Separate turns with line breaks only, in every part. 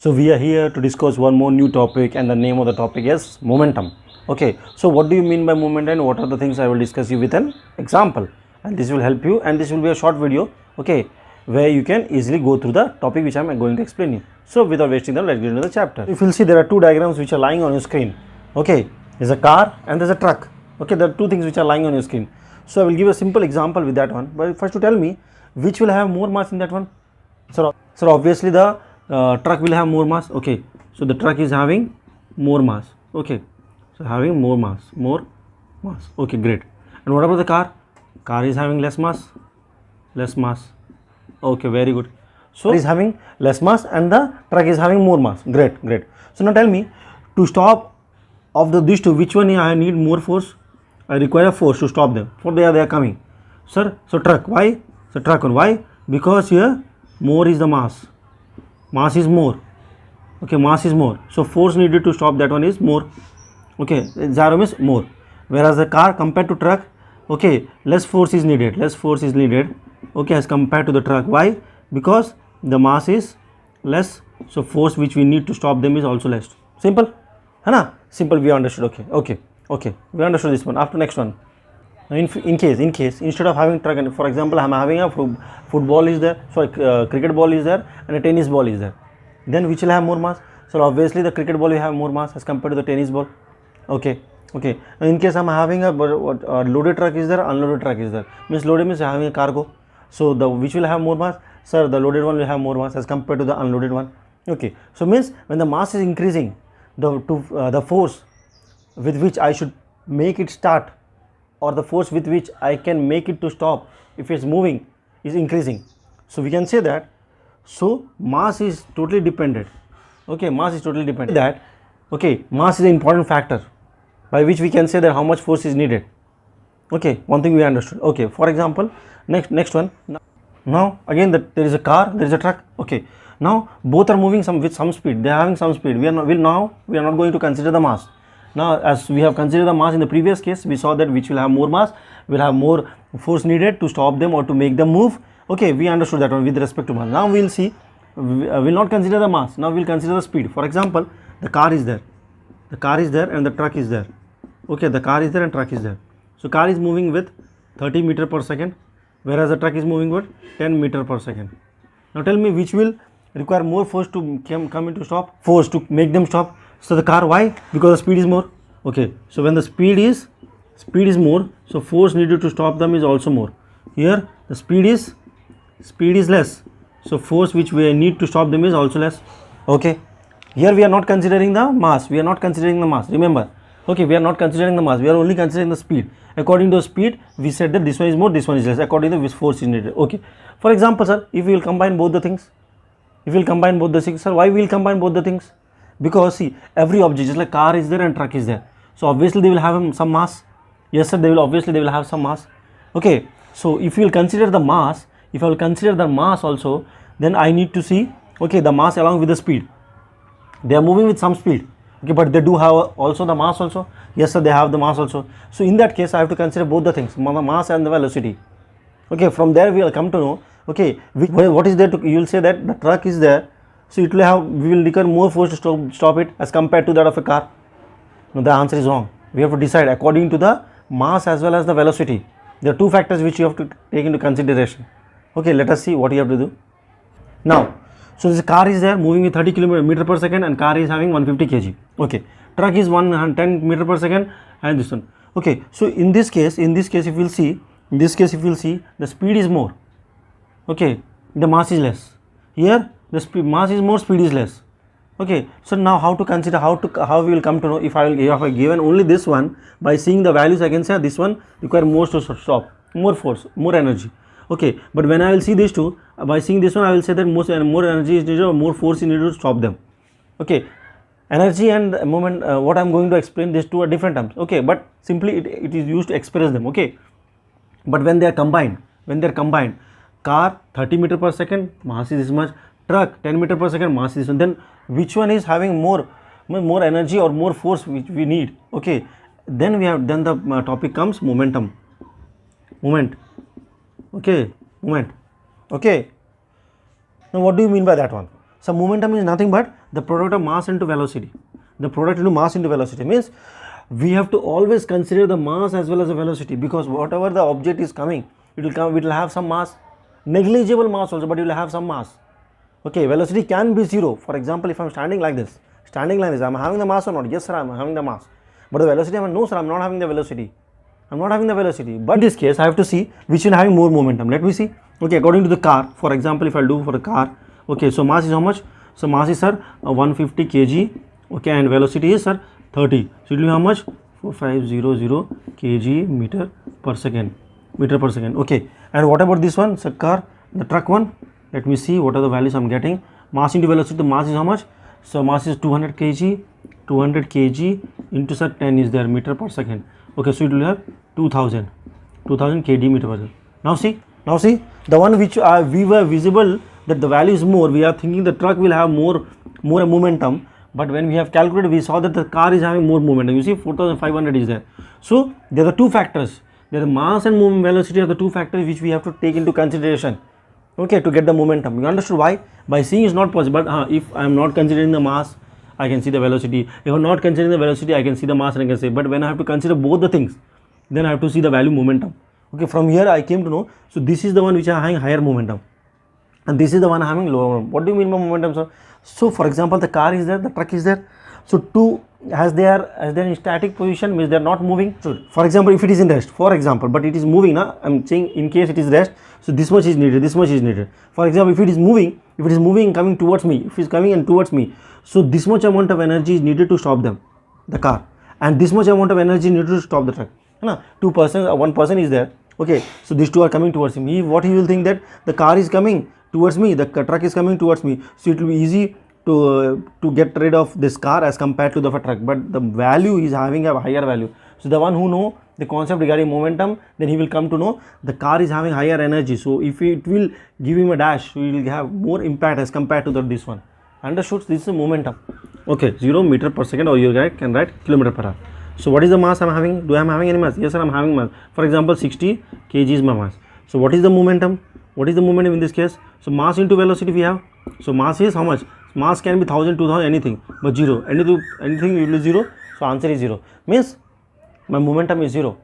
So we are here to discuss one more new topic, and the name of the topic is momentum. Okay, so what do you mean by momentum and what are the things I will discuss you with an example, and this will help you, and this will be a short video, okay, where you can easily go through the topic which I am going to explain you. So without wasting time, let's get into the chapter. If you'll see, there are two diagrams which are lying on your screen. Okay, there's a car and there's a truck. Okay, there are two things which are lying on your screen. So I will give a simple example with that one, but first to tell me which will have more mass in that one. So obviously the truck will have more mass. Okay, so the truck is having more mass. Okay, so having more mass. Okay, great. And what about the car? Car is having less mass. Okay, very good. So is having less mass and the truck is having more mass. Great. So now tell me, to stop of these two, which one I need more force? I require a force to stop them. For they are coming, sir. So truck, why? So truck one, why? Because here more is the mass. Mass is more. Okay, mass is more. So force needed to stop that one is more. Okay, zero is more. Whereas the car compared to truck, okay, less force is needed. Okay, as compared to the truck. Why? Because the mass is less. So force which we need to stop them is also less. Simple, है ना? Simple. We understood. Okay. We understood this one. After next one. In case instead of having truck, and for example I am having a football is there, sorry, cricket ball is there and a tennis ball is there, then which will have more mass? So obviously the cricket ball will have more mass as compared to the tennis ball. Okay. In case I am having a loaded truck is there, unloaded truck is there, means loaded means having a cargo. So the which will have more mass? Sir, the loaded one will have more mass as compared to the unloaded one. Okay, so means when the mass is increasing, the force with which I should make it start, or the force with which I can make it to stop if it's moving, is increasing. So we can say that, so mass is totally dependent. Okay, mass is totally dependent. That, okay, mass is an important factor by which we can say that how much force is needed. Okay, one thing we understood. Okay, for example, next one. Now again there is a car, there is a truck. Okay, now both are moving with some speed. They are having some speed. We are not going to consider the mass. Now, as we have considered the mass in the previous case, we saw that which will have more mass will have more force needed to stop them or to make them move. Okay, we understood that one with respect to mass. Now we will see, we will not consider the mass. Now we will consider the speed. For example, the car is there and the truck is there. Okay, the car is there and truck is there. So car is moving with 30 meter per second, whereas the truck is moving with 10 meter per second. Now tell me which will require more force to come into stop, force to make them stop. So the car, why? Because the speed is more. Okay, so when the speed is more, so force needed to stop them is also more. Here the speed is less, so force which we need to stop them is also less. Okay, here we are not considering the mass. Remember, okay, we are not considering the mass. We are only considering the speed. According to the speed, we said that this one is more, this one is less. According to which force is needed. Okay, for example, sir, if we will combine both the things, sir, why we will combine both the things? Because see, every object, just like car is there and truck is there, so obviously they will have some mass. Yes sir, they will have some mass. Okay, so if you will consider the mass, also, then I need to see, okay, the mass along with the speed. They are moving with some speed, okay, but they do have also the mass also. Yes sir, they have the mass also. So in that case I have to consider both the things, mass and the velocity. Okay, from there we will come to know, okay, what is there to, you will say that the truck is there, so it will have, we will require more force to stop it as compared to that of a car. No, the answer is wrong. We have to decide according to the mass as well as the velocity. There are two factors which you have to take into consideration. Okay, let us see what you have to do. Now, so this car is there moving with 30 km per second and car is having 150 kg. Okay, truck is 110 meter per second and this one. Okay, so in this case if you will see, the speed is more. Okay, the mass is less. Here the mass is more, speed is less. Okay, so now how to consider, how we will come to know, if I given only this one, by seeing the values I can say this one require more to stop, more force, more energy. Okay, but when I will see these two, by seeing this one I will say that more energy is needed or more force is needed to stop them. Okay, energy and moment, what I am going to explain, these two are different terms. Okay, but simply it is used to express them. Okay, but when they are combined, car 30 meter per second, mass is this much, truck 10 meter per second, mass is this one, then which one is having more energy or more force which we need? Okay, then the topic comes moment. Okay, now what do you mean by that one? So momentum is nothing but the product of mass into velocity. The product into mass into velocity means we have to always consider the mass as well as the velocity, because whatever the object is coming, it will have some mass, negligible mass also, but it will have some mass. Okay, velocity can be zero. For example, if I am standing like this, I am having the mass or not? Yes sir, I am having the mass. But the velocity, I am, no sir, I am not having the velocity. I am not having the velocity. But in this case, I have to see which one having more momentum. Let me see. Okay, according to the car, for example, if I do for a car, okay, so mass is how much? So mass is, sir, 150 kg, okay, and velocity is, sir, 30. So it will be how much? 4500 kg meter per second. Okay, and what about this one? So car, the truck one, let me see what are the values I am getting. Mass into velocity, the mass is how much? So mass is 200 kg into, sir, 10 is there, meter per second. Okay, so it will have 2000 kg meter per second. Now see, the one which we were visible that the value is more, we are thinking the truck will have more momentum, but when we have calculated, we saw that the car is having more momentum. You see, 4500 is there. So there are the two factors. There are mass and movement velocity are the two factors which we have to take into consideration, okay, to get the momentum. You understood why? By seeing is not possible, but if I am not considering the mass, I can see the velocity. If I am not considering the velocity, I can see the mass and I can say, but when I have to consider both the things, then I have to see the value momentum. Okay, from here I came to know, so this is the one which are having higher momentum and this is the one having lower momentum. What do you mean by momentum, sir? So for example, the car is there, the truck is there, so two as they are in static position means they are not moving. So for example, if it is in rest, for example, but it is moving now, I am saying in case it is rest, so this much is needed, this much is needed. For example, if it is moving coming towards me, if it is coming and towards me, so this much amount of energy is needed to stop them, the car, and this much amount of energy needed to stop the truck. Two persons, one person is there, okay, so these two are coming towards him. He will think that the car is coming towards me, the truck is coming towards me, so it will be easy to get rid of this car as compared to the truck, but the value is having a higher value. So the one who know the concept regarding momentum, then he will come to know the car is having higher energy, so if it will give him a dash, so he will have more impact as compared to this one. Understood? This is a momentum. Okay, 0 meter per second, or you can write kilometer per hour. So what is the mass I am having? Do I am having any mass? Yes sir, I am having mass. For example, 60 kg is my mass. So what is the momentum? What is the momentum in this case? So mass into velocity we have. So mass is how much? Mass can be 1000, 2000, anything, but 0. Anything will be 0. So answer is 0. Means my momentum is 0.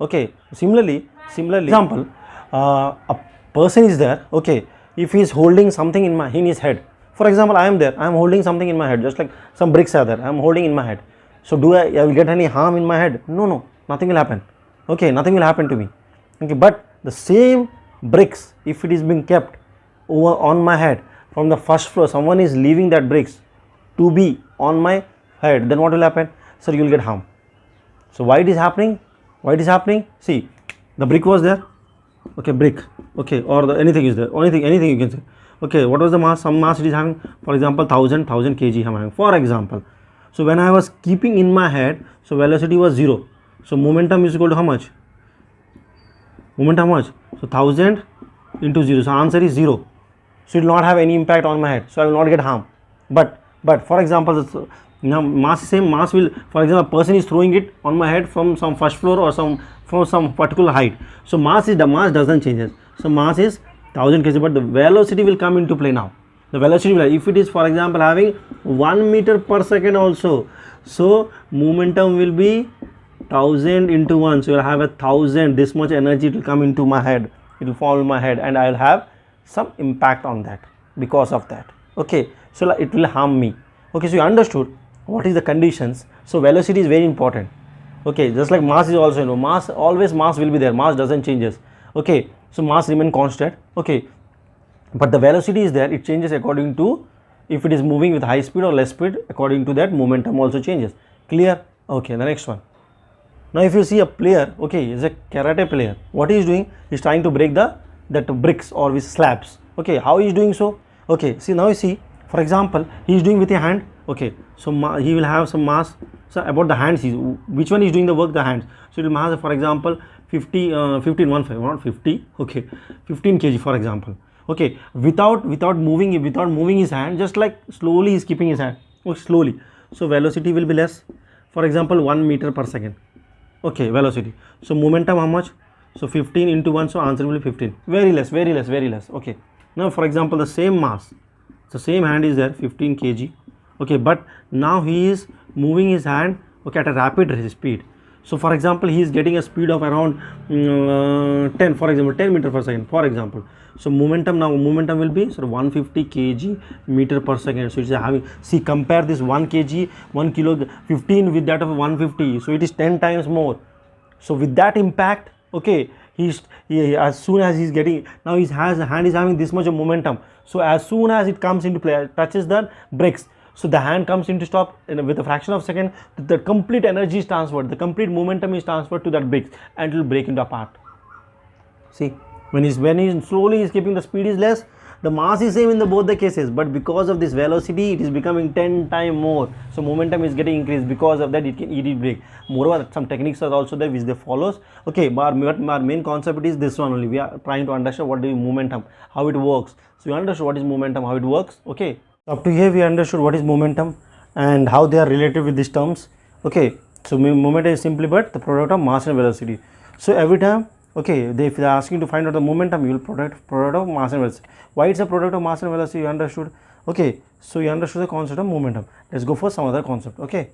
Okay. Similarly, example, a person is there. Okay. If he is holding something in his head. For example, I am there. I am holding something in my head. Just like some bricks are there. I am holding in my head. So do I will get any harm in my head? No. Nothing will happen. Okay. Nothing will happen to me. Okay. But the same bricks, if it is being kept over on my head from the first floor, someone is leaving that bricks to be on my head, then what will happen? Sir, you will get harm. So why it is happening? See, the brick was there, okay, brick, okay, or anything is there, anything you can say. Okay, what was the mass? Some mass it is having, for example, 1000 kg I am having, for example. So when I was keeping in my head, so velocity was 0, so momentum is equal to how much? So 1000 into 0, so answer is 0. So it will not have any impact on my head, so I will not get harm. But for example, now mass, same mass will, for example, a person is throwing it on my head from some first floor or from some particular height. So mass doesn't change. So mass is 1000 kg, but the velocity will come into play now. The velocity will, if it is for example having 1 meter per second also, so momentum will be 1000 into 1. So you will have 1000, this much energy will come into my head, it will fall in my head, and I will have some impact on that because of that. Okay, so it will harm me. Okay, so you understood what is the conditions. So velocity is very important. Okay, just like mass is also, mass will be there, mass doesn't changes. Okay, so mass remain constant. Okay, but the velocity is there, it changes according to if it is moving with high speed or less speed. According to that, momentum also changes. Clear? Okay, the next one. Now if you see a player, okay, is a karate player, what he is doing, he is trying to break that bricks or with slabs. Okay, how he is doing so? Okay, see, now you see, for example, he is doing with a hand. Okay, so he will have some mass. So about the hands, which one is doing the work? The hands. So it will have, for example, 15 okay, 15 kg for example. Okay, without moving his hand, just like slowly he is keeping his hand, slowly. So velocity will be less. For example, 1 meter per second. Okay, velocity. So momentum how much? So 15 into 1, so answer will be 15. Very less. Okay. Now for example, the same mass, the same hand is there, 15 kg, okay, but now he is moving his hand, okay, at a rapid speed. So for example, he is getting a speed of around 10, for example, 10 meter per second, for example. So momentum, now momentum will be sort of 150 kg meter per second. So it's having, see, compare this 1 kg, 1 kilo 15 with that of 150, so it is 10 times more. So with that impact, okay, he as soon as he's getting, now his hand is having this much of momentum. So as soon as it comes into play, touches the brakes, so the hand comes into stop with a fraction of a second, the complete energy is transferred, the complete momentum is transferred to that brakes, and it will break into apart. See, when he slowly is keeping, the speed is less, the mass is same in both the cases, but because of this velocity, it is becoming 10 times more. So momentum is getting increased. Because of that, it will break. Moreover, some techniques are also there which they follows. Okay, but our main concept is this one only. We are trying to understand what is momentum, how it works. So you understand what is momentum, how it works. Okay, up to here we understood what is momentum and how they are related with these terms. Okay, so momentum is simply but the product of mass and velocity. So every time, okay, if they are asking to find out the momentum, you will product of mass and velocity. Why it's a product of mass and velocity, you understood. Okay, so you understood the concept of momentum. Let's go for some other concept. Okay.